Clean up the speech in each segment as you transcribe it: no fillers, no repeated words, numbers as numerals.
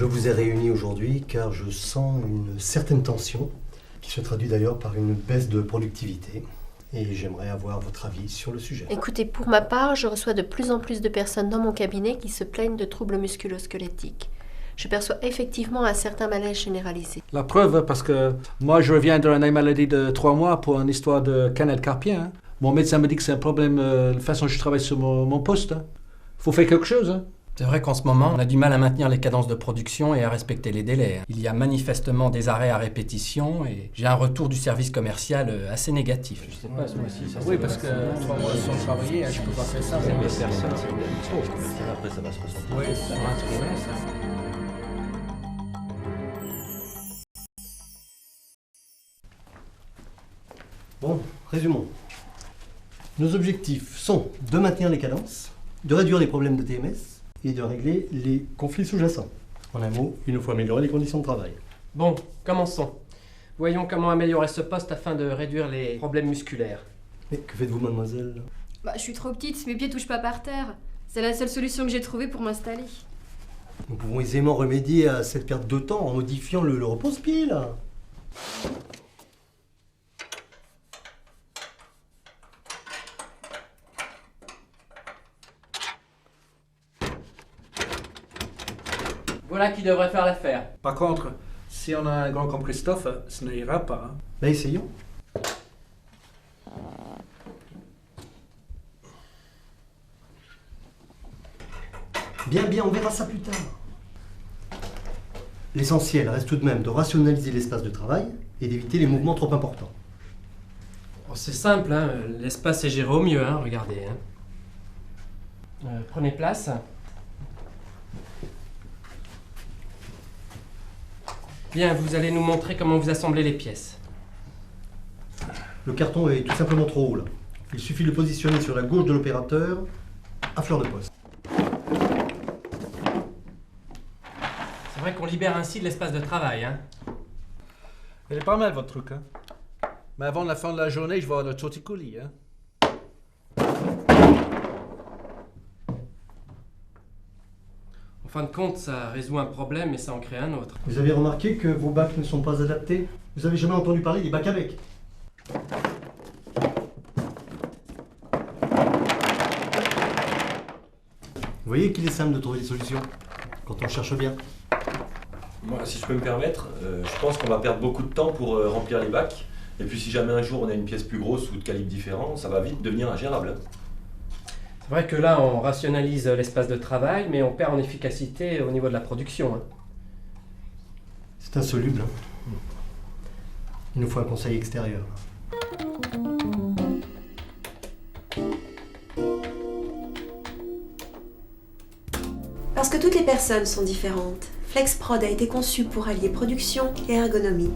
Je vous ai réunis aujourd'hui car je sens une certaine tension, qui se traduit d'ailleurs par une baisse de productivité. Et j'aimerais avoir votre avis sur le sujet. Écoutez, pour ma part, je reçois de plus en plus de personnes dans mon cabinet qui se plaignent de troubles musculo-squelettiques. Je perçois effectivement un certain malaise généralisé. La preuve, parce que moi je reviens d'une maladie de 3 mois pour une histoire de canal carpien. Hein. Mon médecin me dit que c'est un problème, la façon dont je travaille sur mon poste. Hein. Faut faire quelque chose. Hein. C'est vrai qu'en ce moment, on a du mal à maintenir les cadences de production et à respecter les délais. Il y a manifestement des arrêts à répétition et j'ai un retour du service commercial assez négatif. Je sais pas, ce mois-ci, ça oui, parce que 3 mois sans travailler, je peux pas faire ça. Mais personne, après ça va se ressentir. Oui, ça va ça. Bon, résumons. Nos objectifs sont de maintenir les cadences, de réduire les problèmes de TMS et de régler les conflits sous-jacents. En un mot, il nous faut améliorer les conditions de travail. Bon, commençons. Voyons comment améliorer ce poste afin de réduire les problèmes musculaires. Mais que faites-vous, mademoiselle? Je suis trop petite, mes pieds touchent pas par terre. C'est la seule solution que j'ai trouvée pour m'installer. Nous pouvons aisément remédier à cette perte de temps en modifiant le repose-pied, là. Voilà qui devrait faire l'affaire. Par contre, si on a un grand comme Christophe, ça n'ira pas. Hein. Bah, essayons. Bien, on verra ça plus tard. L'essentiel reste tout de même de rationaliser l'espace de travail et d'éviter les mouvements trop importants. Bon, c'est simple, hein. L'espace est géré au mieux, hein. Regardez. Hein. Prenez place. Bien, vous allez nous montrer comment vous assemblez les pièces. Le carton est tout simplement trop haut là. Il suffit de le positionner sur la gauche de l'opérateur, à fleur de poste. C'est vrai qu'on libère ainsi de l'espace de travail, hein. Elle est pas mal votre truc. Hein. Mais avant la fin de la journée, je vais avoir le torticolis. Hein. En fin de compte, ça résout un problème et ça en crée un autre. Vous avez remarqué que vos bacs ne sont pas adaptés? Vous avez jamais entendu parler des bacs à bec? Vous voyez qu'il est simple de trouver des solutions, quand on cherche bien. Moi, si je peux me permettre, je pense qu'on va perdre beaucoup de temps pour remplir les bacs. Et puis si jamais un jour on a une pièce plus grosse ou de calibre différent, ça va vite devenir ingérable. C'est vrai que là, on rationalise l'espace de travail, mais on perd en efficacité au niveau de la production. Hein. C'est insoluble. Hein. Il nous faut un conseil extérieur. Parce que toutes les personnes sont différentes, FlexProd a été conçu pour allier production et ergonomie.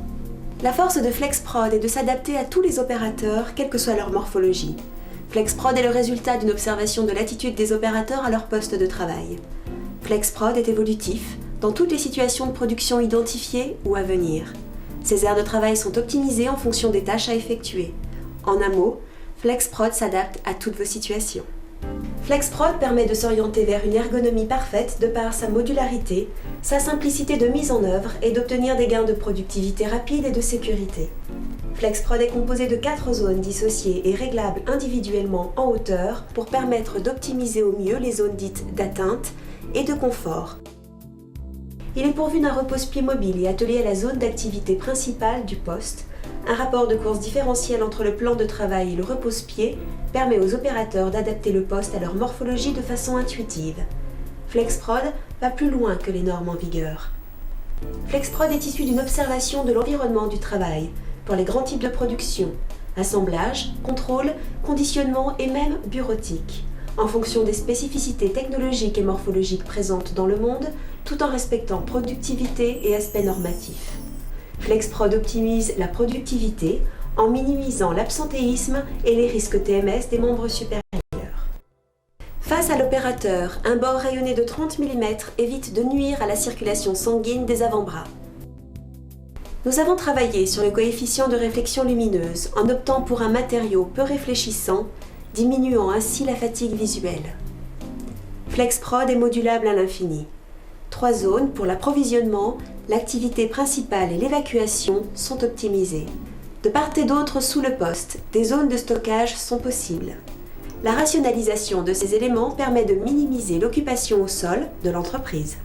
La force de FlexProd est de s'adapter à tous les opérateurs, quelle que soit leur morphologie. FlexProd est le résultat d'une observation de l'attitude des opérateurs à leur poste de travail. FlexProd est évolutif, dans toutes les situations de production identifiées ou à venir. Ces aires de travail sont optimisées en fonction des tâches à effectuer. En un mot, FlexProd s'adapte à toutes vos situations. FlexProd permet de s'orienter vers une ergonomie parfaite de par sa modularité, sa simplicité de mise en œuvre et d'obtenir des gains de productivité rapide et de sécurité. FlexProd est composé de 4 zones dissociées et réglables individuellement en hauteur pour permettre d'optimiser au mieux les zones dites d'atteinte et de confort. Il est pourvu d'un repose-pied mobile et attelé à la zone d'activité principale du poste. Un rapport de course différentiel entre le plan de travail et le repose-pied permet aux opérateurs d'adapter le poste à leur morphologie de façon intuitive. FlexProd va plus loin que les normes en vigueur. FlexProd est issu d'une observation de l'environnement du travail pour les grands types de production, assemblage, contrôle, conditionnement et même bureautique, en fonction des spécificités technologiques et morphologiques présentes dans le monde, tout en respectant productivité et aspect normatif. FlexProd optimise la productivité en minimisant l'absentéisme et les risques TMS des membres supérieurs. Face à l'opérateur, un bord rayonné de 30 mm évite de nuire à la circulation sanguine des avant-bras. Nous avons travaillé sur le coefficient de réflexion lumineuse en optant pour un matériau peu réfléchissant, diminuant ainsi la fatigue visuelle. FlexProd est modulable à l'infini. 3 zones pour l'approvisionnement, l'activité principale et l'évacuation sont optimisées. De part et d'autre sous le poste, des zones de stockage sont possibles. La rationalisation de ces éléments permet de minimiser l'occupation au sol de l'entreprise.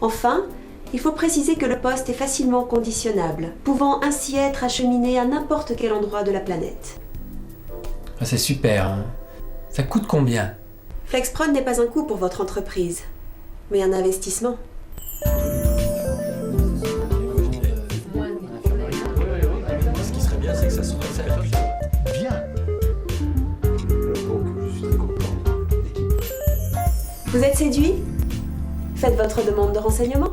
Enfin, il faut préciser que le poste est facilement conditionnable, pouvant ainsi être acheminé à n'importe quel endroit de la planète. Ah, c'est super, hein. Ça coûte combien? FlexProd n'est pas un coût pour votre entreprise, mais un investissement. Ce qui serait bien, c'est que ça soit Bien. Donc, je suis très content. Vous êtes séduit? Faites votre demande de renseignement.